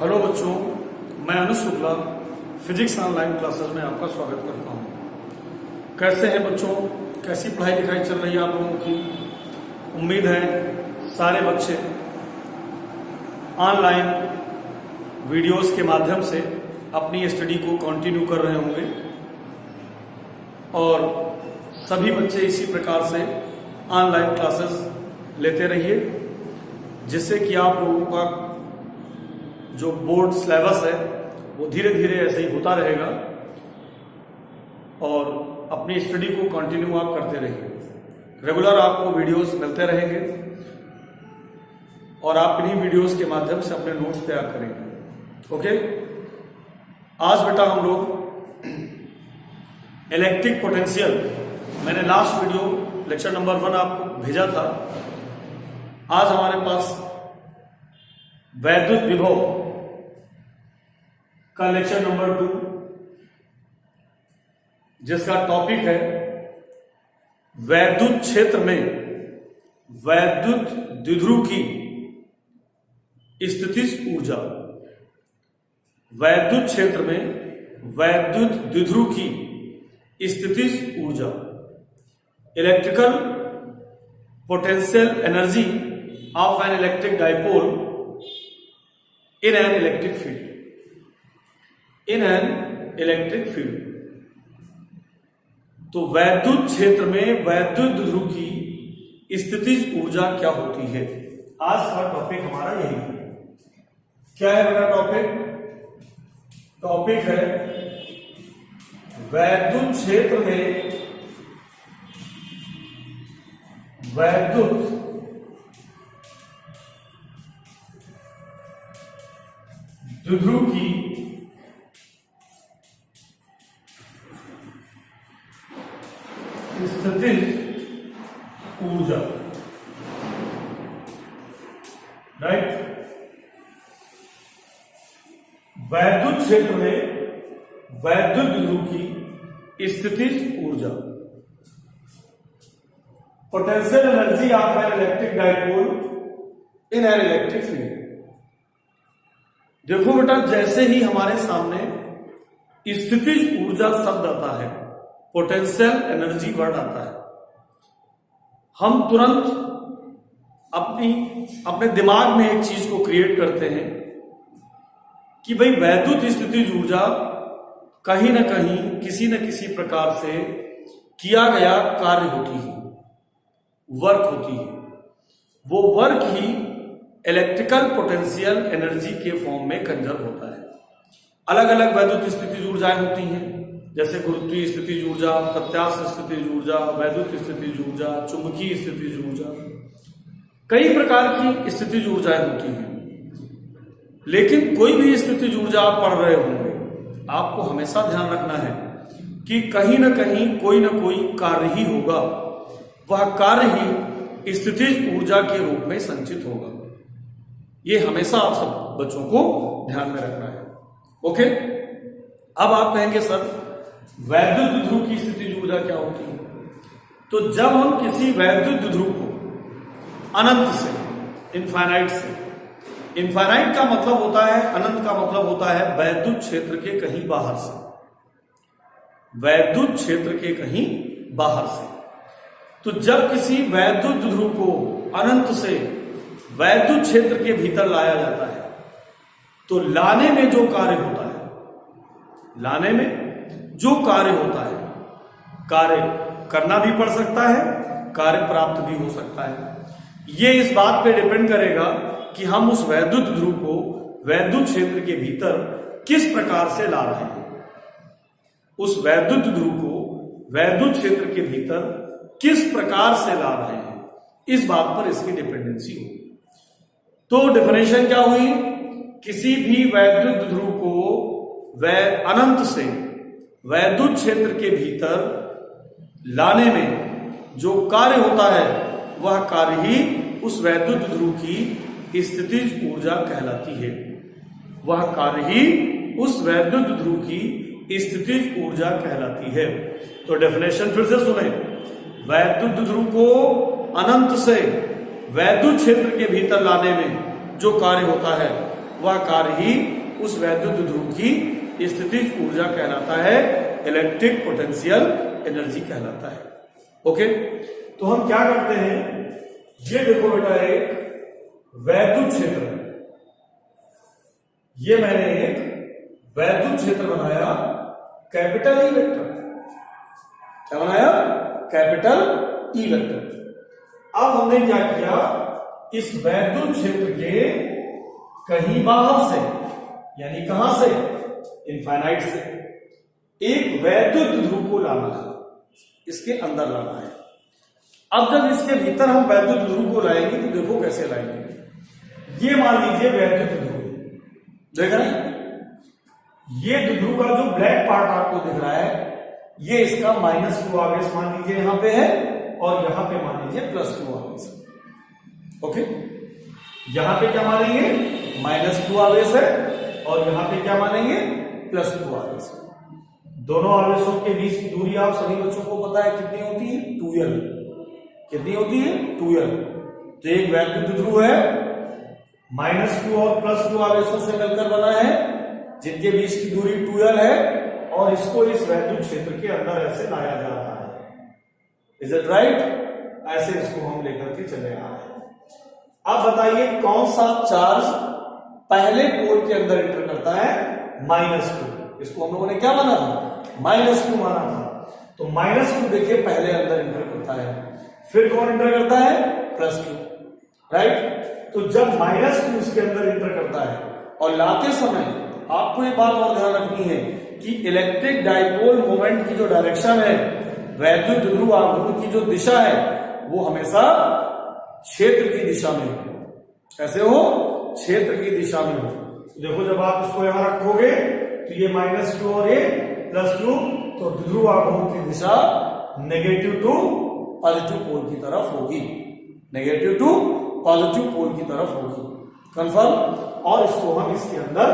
Hello बच्चों, मैं अनुज Shukla physics online classes में आपका स्वागत करता हूं। कैसे हैं बच्चों? कैसी पढ़ाई लिखाई चल रही है आप लोगों की? उम्मीद है सारे बच्चे ऑनलाइन वीडियोस के माध्यम से अपनी स्टडी को कंटिन्यू कर रहे होंगे और सभी बच्चे इसी प्रकार से ऑनलाइन क्लासेस लेते रहिए, जिससे कि आप लोगों का जो बोर्ड सिलेबस है वो धीरे धीरे ऐसे ही होता रहेगा और अपनी स्टडी को कंटिन्यू आप करते रहिए। रेगुलर आपको वीडियोस मिलते रहेंगे और आप इन्हीं वीडियोस के माध्यम से अपने नोट्स तैयार करेंगे। ओके, आज बेटा हम लोग इलेक्ट्रिक पोटेंशियल, मैंने लास्ट वीडियो लेक्चर नंबर 1 आपको भेजा था। आज हमारे पास वैद्युत विभव का लेक्चर नंबर 2, जिसका टॉपिक है वैद्युत क्षेत्र में वैद्युत द्विध्रुव की स्थितिज ऊर्जा। वैद्युत क्षेत्र में वैद्युत द्विध्रुव की स्थितिज ऊर्जा, electrical potential energy of an electric dipole in an electric field, in an electric field। तो वैद्युत क्षेत्र में वैद्युत द्विध्रुव की स्थितिज ऊर्जा क्या होती है, आज का टॉपिक हमारा यही है। क्या है मेरा टॉपिक? टॉपिक है वैद्युत क्षेत्र में वैद्युत द्विध्रुव की स्थितिज ऊर्जा। राइट, वैद्युत क्षेत्र में वैद्युत द्विध्रुव की स्थितिज ऊर्जा, potential energy of an electric dipole in an electric field. देखो बेटा, जैसे ही हमारे सामने स्थितिज ऊर्जा शब्द आता है, पोटेंशियल एनर्जी वर्ड आता है, हम तुरंत अपने दिमाग में एक चीज को क्रिएट करते हैं कि भाई वैद्युत स्थितिज ऊर्जा कहीं ना कहीं किसी न किसी प्रकार से किया गया कार्य होती है, वर्क होती है। वो वर्क ही इलेक्ट्रिकल पोटेंशियल एनर्जी के फॉर्म में कंजर्व होता है। अलग अलग वैद्युत स्थितिज ऊर्जाएं होती हैं, जैसे गुरुत्वीय स्थितिज ऊर्जा, प्रत्यास्थ स्थितिज ऊर्जा, वैद्युत स्थितिज ऊर्जा, चुंबकीय स्थितिज ऊर्जा, कई प्रकार की स्थितिज ऊर्जाएं होती हैं। लेकिन कोई भी स्थितिज ऊर्जा आप पढ़ रहे होंगे, आपको हमेशा ध्यान रखना है कि कहीं ना कहीं कोई ना कोई कार्य ही होगा, वह कार्य ही स्थितिज ऊर्जा के रूप में संचित होगा। ये हमेशा आप सब बच्चों को ध्यान में रखना है। ओके, अब आप कहेंगे सर वैद्युत द्विध्रुव की स्थितिज ऊर्जा क्या होती है? तो जब हम किसी वैद्युत द्विध्रुव को अनंत से, इनफाइनाइट से, इनफाइनाइट का मतलब होता है, अनंत का मतलब होता है वैद्युत क्षेत्र के कहीं बाहर से, वैद्युत क्षेत्र के कहीं बाहर से। तो जब किसी वैद्युत द्विध्रुव को अनंत से वैद्युत क्षेत्र के भीतर लाया जाता है, तो लाने में जो कार्य होता है, लाने में जो कार्य होता है, कार्य करना भी पड़ सकता है, कार्य प्राप्त भी हो सकता है। ये इस बात पे डिपेंड करेगा कि हम उस वैद्युत द्विध्रुव को वैद्युत क्षेत्र के भीतर किस प्रकार से ला रहे हैं, उस वैद्युत द्विध्रुव को वैद्युत क्षेत्र के भीतर किस प्रकार से ला रहे हैं, इस बात पर इसकी डिपेंडेंसी होगी। तो डेफिनेशन क्या हुई? किसी भी वैद्युत द्विध्रुव को अनंत से वैद्युत क्षेत्र के भीतर लाने में जो कार्य होता है, वह कार्य ही उस वैद्युत द्विध्रुव की स्थितिज ऊर्जा कहलाती है। वह कार्य ही उस वैद्युत द्विध्रुव की स्थितिज ऊर्जा कहलाती है। तो डेफिनेशन फिर से सुने, वैद्युत द्विध्रुव को अनंत से वैद्युत क्षेत्र के भीतर लाने में जो कार्य होता है वह कार्य ही उस वैद्युत ध्रुव की स्थितिज ऊर्जा कहलाता है, इलेक्ट्रिक पोटेंशियल एनर्जी कहलाता है। ओके, तो हम क्या करते हैं, ये देखो बेटा एक वैद्युत क्षेत्र है, ये मैंने एक वैद्युत क्षेत्र बनाया कैपिटल ई वेक्टर। क्या बनाया? Capital E vector. अब हमने क्या किया, इस वैद्युत क्षेत्र के कहीं बाहर से, यानी कहां से, इनफाइनाइट से, एक वैद्युत ध्रुव को लाना है, इसके अंदर लाना है। अब जब इसके भीतर हम वैद्युत ध्रुव को लाएंगे तो देखो कैसे लाएंगे। ये मान लीजिए वैद्युत ध्रुव, देख रहे हैं, ये ध्रुव का जो ब्लैक पार्ट आपको दिख रहा है, ये इसका -q आवेश मान लीजिए यहां पे है, और यहां पे मान लीजिए +q आवेश। ओके, यहां पे क्या मानेंगे, -q आवेश है, और यहां पे क्या मानेंगे, +q आवेश। दोनों आवेशों के बीच की दूरी आप सभी बच्चों को पता है कितनी होती है, 2l। कितनी होती है, 2l। तो एक वैद्युत ध्रुव है, -q और +q आवेशों से मिलकर बना है, जिनके बीच की दूरी 2l है, और इसको इस वैद्युत क्षेत्र के अंदर ऐसे लाया जा रहा है। Is it right? ऐसे इसको हम लेकर के चले आ रहे हैं। अब बताइए कौन सा चार्ज पहले पोल के अंदर एंटर करता है, -q। इसको हम लोगों ने क्या माना था, -q माना था। तो -q देखिए पहले अंदर एंटर करता है, फिर कौन एंटर करता है, +q। राइट? तो जब -q इसके अंदर एंटर करता है, और लाते समय आपको ये बात और ध्यान रखनी है कि इलेक्ट्रिक डाइपोल मोमेंट की जो डायरेक्शन है, वैद्युत ध्रुव आघूर्ण की जो दिशा है, वो हमेशा क्षेत्र की दिशा में हो। कैसे हो, क्षेत्र की दिशा में हो। देखो जब आप इसको यहां रखोगे तो ये -q और ये +q, तो ध्रुव आघूर्ण की दिशा नेगेटिव टू पॉजिटिव पोल की तरफ होगी, नेगेटिव टू पॉजिटिव पोल की तरफ होगी। कंफर्म? और इसको हम इसके अंदर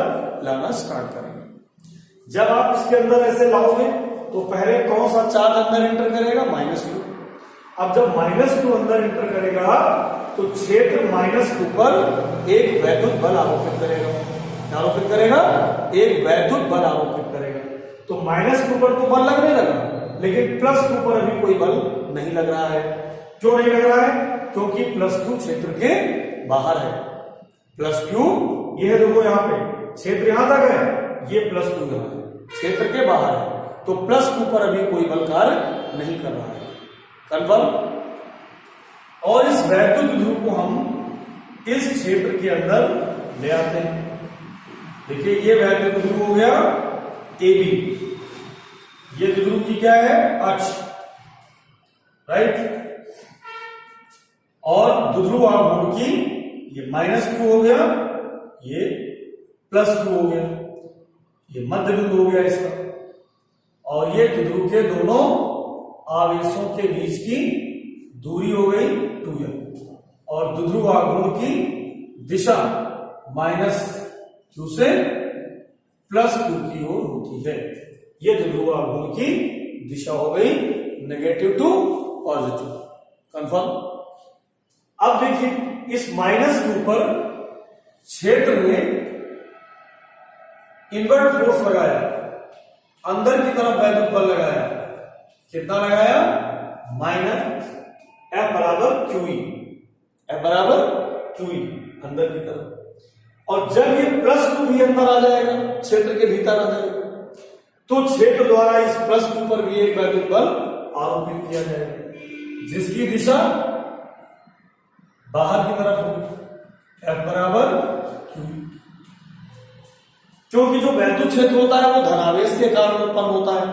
लाना स्टार्ट करेंगे। जब आप इसके अंदर ऐसे लाओगे तो पहले कौन सा चार्ज अंदर एंटर करेगा, -q। अब जब -q अंदर एंटर करेगा तो क्षेत्र -q पर एक वैद्युत बल आरोपित करेगा। क्या आरोपित करेगा, एक वैद्युत बल आरोपित करेगा। तो -q पर तो बल लगने लगा, लेकिन +q पर अभी कोई बल नहीं लग रहा है। क्यों नहीं लग रहा है? क्योंकि +q क्षेत्र के बाहर है। +q ये देखो यहां पे क्षेत्र यहां तक है, ये +q यहां है, क्षेत्र के बाहर है। तो +q पर अभी कोई बल कार्य नहीं कर रहा है। कंफर्म? और इस वैद्युत ध्रुव को हम इस क्षेत्र के अंदर ले आते हैं। देखिए ये वैद्युत ध्रुव हो गया AB, ये ध्रुव की क्या है, अक्ष। राइट? और ध्रुव आघूर्ण की ये -q हो गया, ये +q हो गया, ये मध्य बिंदु हो गया इसका, और ये ध्रुव के दोनों आवेशों के बीच की दूरी हो गई 2l, और ध्रुव आघूर्ण की दिशा -q से +q की ओर होती है। ये ध्रुव आघूर्ण की दिशा हो गई नेगेटिव टू पॉजिटिव। कंफर्म? अब देखिए इस -q पर क्षेत्र ने इनवर्ट फोर्स लगाया, अंदर की तरफ वैद्युत बल लगाया। कितना लगाया, F बराबर QE, F बराबर QE अंदर की तरफ। और जब ये +q भी अंदर आ जाएगा, क्षेत्र के भीतर आ जाएगा, तो क्षेत्र द्वारा इस +q पर भी एक वैद्युत बल आरोपित किया जाएगा, जिसकी दिशा बाहर की तरफ होगी। F बराबर QE। क्योंकि जो वैद्युत क्षेत्र होता है वो धनावेश के कारण उत्पन्न होता है,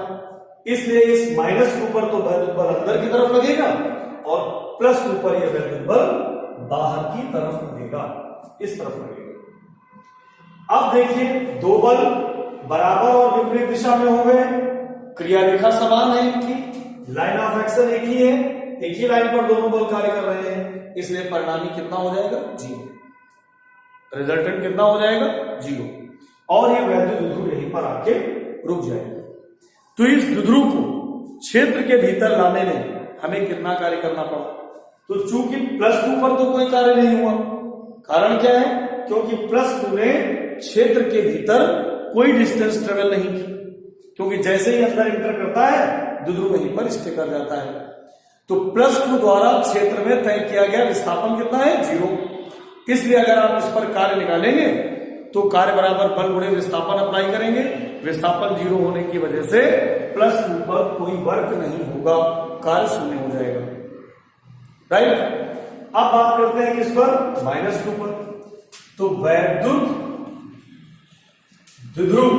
इसलिए इस -q पर तो वैद्युत बल अंदर की तरफ लगेगा, और +q पर यह वैद्युत बल बाहर की तरफ लगेगा, इस तरफ लगेगा। अब देखिए दो बल बराबर और विपरीत दिशा में हो गए, क्रिया रेखा समान है इनकी, लाइन ऑफ एक्शन एक ही है, एक ही लाइन पर दोनों बल कार्य कर रहे हैं, इसलिए परिणामी कितना हो जाएगा, 0। रिजल्टेंट कितना हो जाएगा, 0। और ये वैद्युत ध्रुव यहीं पर आके रुक जाएगा। तो इस ध्रुव को क्षेत्र के भीतर लाने में हमें कितना कार्य करना पड़ा? तो चूंकि +q पर तो कोई कार्य नहीं हुआ, कारण क्या है, क्योंकि +q ने क्षेत्र के भीतर कोई डिस्टेंस ट्रेवल नहीं की, क्योंकि जैसे ही अंदर एंटर करता है द्विध्रुव वहीं पर स्टे कर जाता है। तो +2 द्वारा क्षेत्र में तय किया गया विस्थापन कितना है? 0। इसलिए अगर आप इस पर कार्य निकालेंगे तो कार्य बराबर बल गुणे विस्थापन अप्लाई करेंगे। विस्थापन 0 होने की वजह से +2 पर कोई वर्क नहीं होगा, कार्य शून्य हो जाएगा। राइट। अब बात करते हैं किस पर? -2 पर। तो वैद्युत द्विध्रुव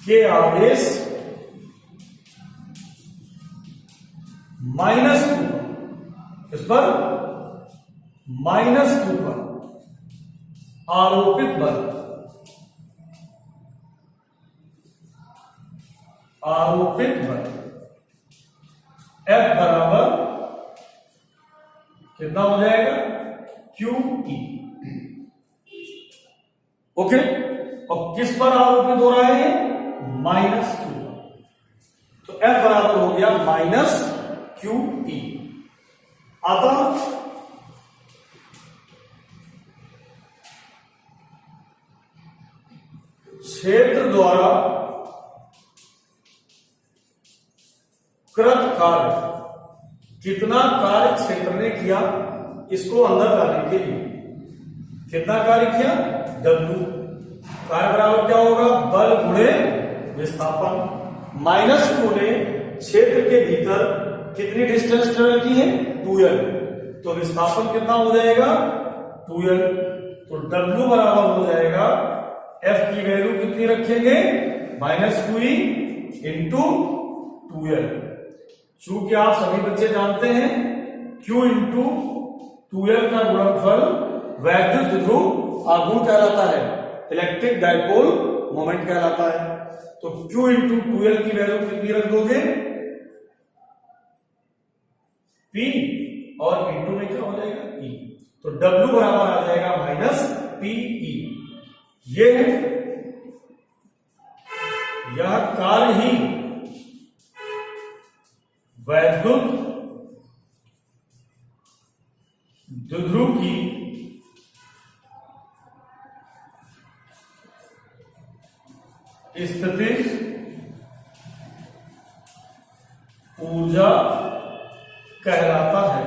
के आवेश -2 इस पर -2 पर आरोपित बल F बराबर कितना हो जाएगा? QE। ओके। और किस पर आरोपित हो रहा है? -2। तो F बराबर हो गया -QE। अतः क्षेत्र द्वारा कृत कार्य, कितना कार्य क्षेत्र ने किया इसको अंदर लाने के लिए, कितना कार्य किया? W। कार्य बराबर क्या होगा? बल गुणे विस्थापन। -2 ने क्षेत्र के भीतर कितनी डिस्टेंस ट्रेवल की है? 2L। तो विस्थापन कितना हो जाएगा? 2L। तो W बराबर हो जाएगा, F की वैल्यू कितनी रखेंगे? -2E into 2L। चूंकि आप सभी बच्चे जानते हैं Q इंटू 2L का गुणनफल वैद्युत द्विध्रुव आघूर्ण कहलाता है, इलेक्ट्रिक डायपोल मोमेंट कहलाता है। तो Q इंटू 2L की वैल्यू कितनी रख दोगे? P और इंटू में क्या हो जाएगा? E। तो W बराबर आ जाएगा -PE। यह कार्य ही वैद्युत द्विध्रुव की स्थितिज ऊर्जा कहलाता है।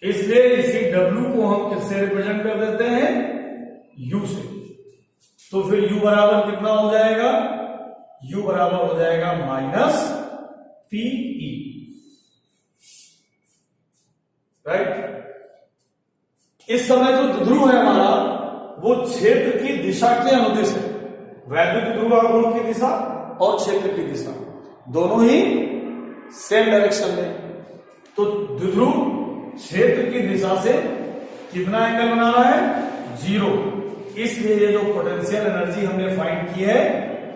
इसलिए इसी W को हम किससे रिप्रेजेंट कर देते हैं? U से। तो फिर U बराबर कितना हो जाएगा? U बराबर हो जाएगा -PE। राइट। इस समय जो द्विध्रुव है हमारा वो क्षेत्र की दिशा के अनुदिश है। वैद्युत द्विध्रुव आघूर्ण की दिशा और क्षेत्र की दिशा दोनों ही सेम डायरेक्शन में। तो द्विध्रुव क्षेत्र की दिशा से कितना एंगल बना रहा है? 0। इसलिए ये जो पोटेंशियल एनर्जी हमने फाइंड की है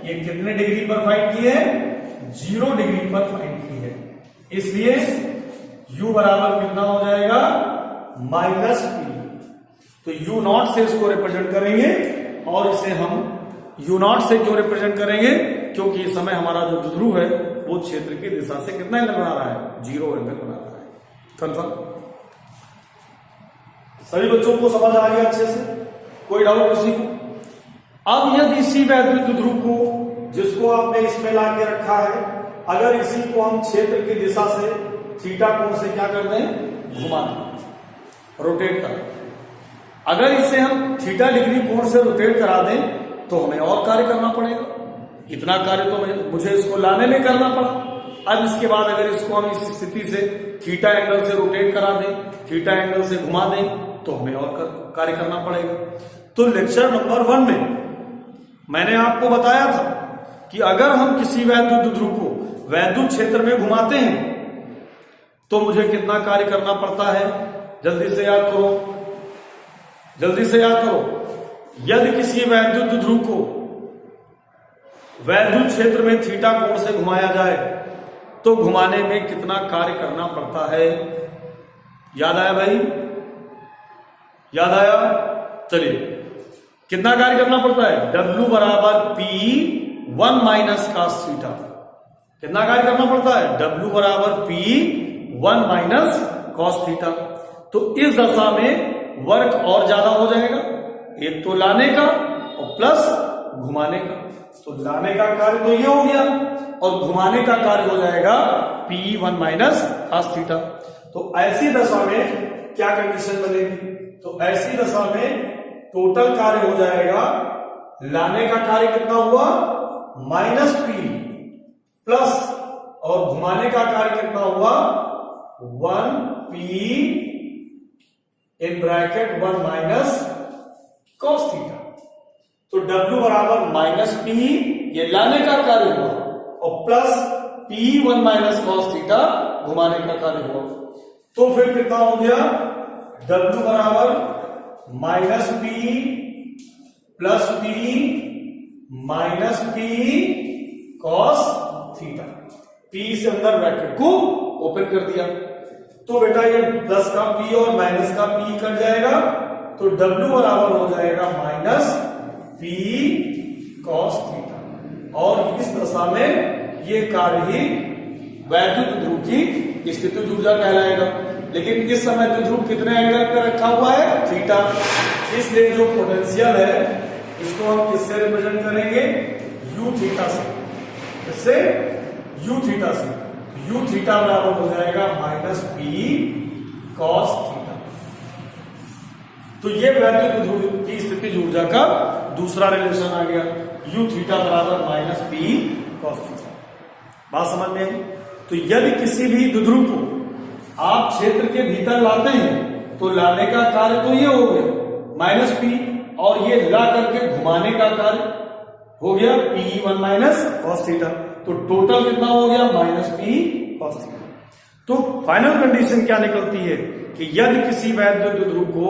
ये कितने डिग्री पर फाइंड की है? 0 डिग्री पर फाइंड की है। इसलिए U बराबर कितना हो जाएगा? -P। तो U0 से इसको रिप्रेजेंट करेंगे और इसे हम U0 से क्यों रिप्रेजेंट करेंगे? क्योंकि इस समय हमारा जो द्विध्रुव है वो क्षेत्र की दिशा से कितना एंगल बना रहा है? 0 एंगल बना रहा है। कंफर्म? सभी बच्चों को समझ आ गया अच्छे से? कोई डाउट किसी को? अब यदि इसी वैद्युत द्विध्रुव को जिसको आपने इसमें ला के रखा है, अगर इसी को हम क्षेत्र की दिशा से थीटा कोण से क्या कर दें? घुमा दें, रोटेट कर दें। अगर इसे हम थीटा डिग्री कोण से रोटेट करा दें तो हमें और कार्य करना पड़ेगा। इतना कार्य तो मुझे इसको लाने में करना पड़ा। अब इसके बाद अगर इसको हम इस स्थिति से थीटा एंगल से रोटेट करा दें, थीटा एंगल से घुमा दें तो हमें और कार्य करना पड़ेगा। तो लेक्चर नंबर 1 में मैंने आपको बताया था कि अगर हम किसी वैद्युत द्विध्रुव को वैद्युत क्षेत्र में घुमाते हैं तो मुझे कितना कार्य करना पड़ता है? जल्दी से याद करो, जल्दी से याद करो। यदि किसी वैद्युत द्विध्रुव को वैद्युत क्षेत्र में थीटा कोण से घुमाया जाए तो घुमाने में कितना कार्य करना पड़ता है? याद आया भाई? याद आया? चलिए, कितना कार्य करना पड़ता है? W बराबर P 1 - cos थीटा। कितना कार्य करना पड़ता है? W बराबर P1 माइनस कॉस थीटा। तो इस दशा में वर्क और ज्यादा हो जाएगा, एक तो लाने का और प्लस घुमाने का। तो लाने का कार्य तो ये हो गया और घुमाने का कार्य हो जाएगा P1 माइनस कॉस थीटा। तो ऐसी दशा में क्या कंडीशन बनेगी? तो ऐसी दशा में टोटल कार्य हो जाएगा, लाने का कार्य कितना हुआ? माइनस P प्लस, और घुमाने का कार्य कितना हुआ? 1P in bracket 1 minus cos theta. तो W बराबर माइनस P, ये लाने का कार्य हुआ, और plus P1 minus cos theta घुमाने का कार्य हुआ। तो फिर कितना हो गया? W बराबर minus P plus P minus P cos theta. P से अंदर ब्रैकेट को ओपन कर दिया। तो बेटा ये प्लस का P और माइनस का P कट जाएगा, तो W बराबर हो जाएगा माइनस P कॉस थीटा। और इस दशा में ये कार्य ही वैद्युत ध्रुव की स्थितिज ऊर्जा कहलाएगा। लेकिन इस समय द्विध्रुव कितने एंगल पे रखा हुआ है? थीटा। इसलिए जो पोटेंशियल है इसको हम किससे रिप्रेजेंट करेंगे? U थीटा से। इससे U थीटा से, U थीटा बराबर हो जाएगा माइनस P कॉस थीटा। तो ये वैद्युत ध्रुव की स्थितिज ऊर्जा का दूसरा रिलेशन आ गया, U थीटा बराबर माइनस P कॉस थीटा। बात समझ में आई? तो यदि किसी भी द्विध्रुव को आप क्षेत्र के भीतर लाते हैं तो लाने का कार्य तो ये हो गया माइनस P, और ये ला करके घुमाने का कार्य हो गया P1 माइनस कॉस थीटा। तो टोटल कितना हो गया? Minus P cos theta. तो फाइनल कंडीशन क्या निकलती है कि यदि किसी वैद्युत द्विध्रुव को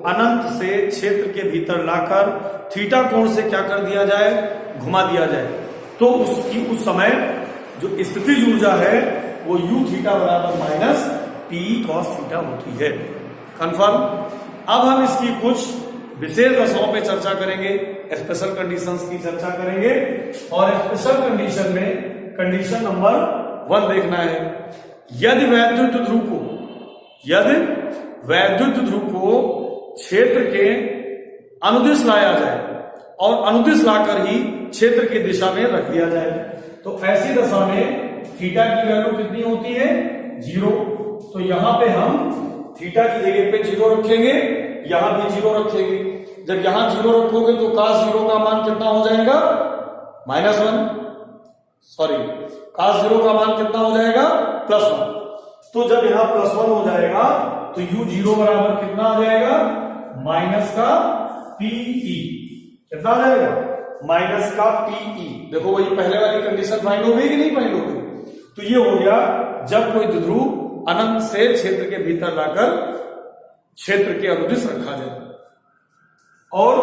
अनंत से क्षेत्र के भीतर लाकर थीटा कोण से क्या कर दिया जाए? घुमा दिया जाए, तो उसकी उस समय जो स्थितिज ऊर्जा है वो U थीटा बराबर माइनस P कॉस थीटा होती है। कंफर्म? अब हम इसकी कुछ विशेष दशाओं पे चर्चा करेंगे, स्पेशल कंडीशंस की चर्चा करेंगे। और स्पेशल कंडीशन में कंडीशन नंबर 1 देखना है। यदि वैद्युत ध्रुव को क्षेत्र के अनुदिश लाया जाए और अनुदिश लाकर ही क्षेत्र की दिशा में रख दिया जाए, तो ऐसी दशा में थीटा की वैल्यू कितनी होती है? 0। तो यहां पे हम थीटा की जगह पे 0 रखेंगे, यहां भी 0 रखेंगे। जब यहां 0 रखोगे तो cos 0 का मान कितना हो जाएगा? -1। सॉरी, cos 0 का मान कितना हो जाएगा? +1। तो जब यहां +1 हो जाएगा तो U0 बराबर कितना आ जाएगा? माइनस का PE। कितना आ जाएगा? माइनस का PE। देखो वही पहले वाली कंडीशन फाइंड हो गई कि नहीं फाइंड हो गई? तो ये हो गया जब कोई द्विध्रुव अनंत से क्षेत्र के भीतर लाकर क्षेत्र के अनुदिश रखा जाए। और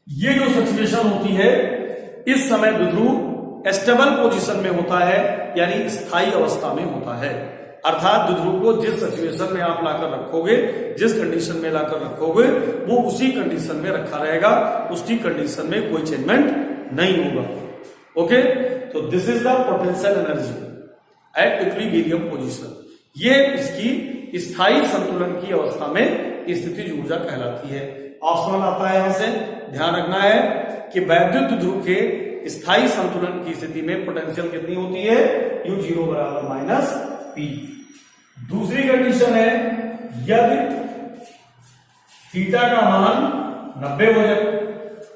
ये जो सिचुएशन होती है, इस समय द्विध्रुव स्टेबल पोजीशन में होता है, यानी स्थायी अवस्था में होता है। अर्थात द्विध्रुव को जिस सिचुएशन में आप लाकर रखोगे, जिस कंडीशन में लाकर रखोगे, वो उसी कंडीशन में रखा रहेगा, उसकी कंडीशन में कोई चेंजमेंट नहीं होगा। ओके, तो this is the potential energy at equilibrium position. ये इसकी स्थायी संतुलन की अवस्था में स्थितिज ऊर्जा कहलाती है। ऑप्शनल आता है, यहां से ध्यान रखना है कि वैद्युत ध्रुव के स्थायी संतुलन की स्थिति में पोटेंशियल कितनी होती है? U0 बराबर माइनस P। दूसरी कंडीशन है यदि थीटा का मान 90 हो जाए।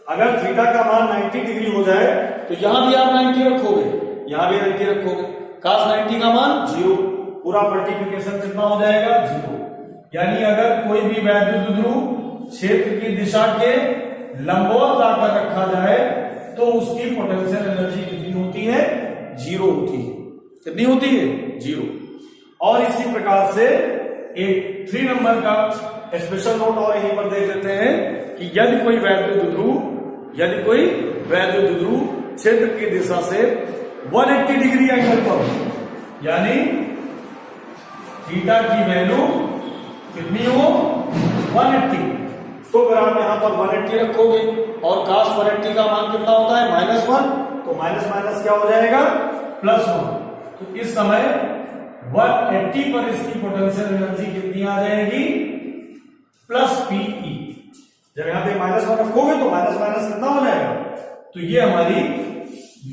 अगर थीटा का मान 90 डिग्री हो जाए तो यहां भी आप 90 रखोगे, यहां भी 90 रखोगे, cos 90 का मान 0, पूरा मल्टीप्लिकेशन कितना हो जाएगा? 0। यानी अगर कोई भी वैद्युत ध्रुव क्षेत्र की दिशा के लंबवत लाकर रखा जाए तो उसकी पोटेंशियल एनर्जी कितनी होती है? 0 होती है। कितनी होती है? 0। और इसी प्रकार से एक 3 नंबर का स्पेशल नोट और यहीं पर देख लेते हैं कि यदि कोई वैद्युत ध्रुव क्षेत्र की दिशा से 180 डिग्री एंगल पर, यानी थीटा की वैल्यू कितनी हो? 180। तो अगर आप यहां पर 180 रखोगे और cos 180 का मान कितना होता है? -1। तो माइनस माइनस क्या हो जाएगा? प्लस 1। तो इस समय 180 पर इसकी पोटेंशियल एनर्जी कितनी आ जाएगी? Plus PE. जब यहां पे -1 रखोगे तो माइनस माइनस कितना हो जाएगा? तो ये हमारी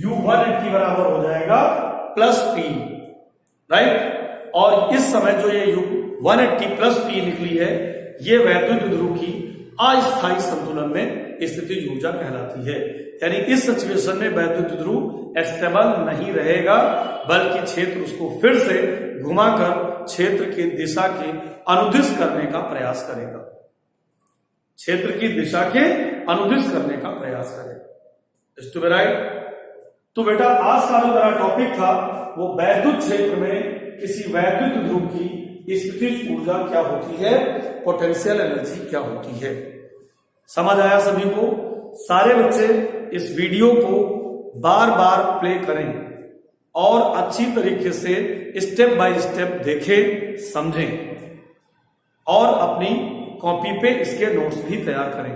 U180 बराबर हो जाएगा प्लस पी, राइट। और इस समय जो ये U180 प्लस पी निकली है, ये वैद्युत ध्रुव की अस्थायी संतुलन में स्थितिज ऊर्जा कहलाती है। यानी इस सिचुएशन में वैद्युत ध्रुव स्टेबल नहीं रहेगा, बल्कि क्षेत्र उसको फिर से घुमाकर क्षेत्र की दिशा के अनुदिश करने का प्रयास करेगा। क्षेत्र की दिशा के अनुदिश करने का प्रयास करेगा। Is to be right. तो बेटा आज का जो मेरा टॉपिक था वो वैद्युत क्षेत्र में किसी वैद्युत ध्रुव की स्थितिज ऊर्जा क्या होती है, पोटेंशियल एनर्जी क्या होती है। समझ आया सभी को? सारे बच्चे इस वीडियो को बार बार प्ले करें और अच्छी तरीके से स्टेप बाय स्टेप देखें, समझें और अपनी कॉपी पे इसके नोट्स भी तैयार करें।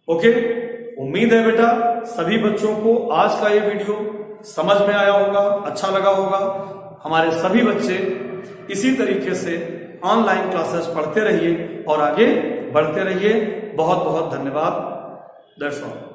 ओके, उम्मीद है बेटा सभी बच्चों को आज का ये वीडियो समझ में आया होगा, अच्छा लगा होगा। हमारे सभी बच्चे इसी तरीके से ऑनलाइन क्लासेस पढ़ते रहिए और आगे बढ़ते रहिए। बहुत बहुत धन्यवाद। That's all.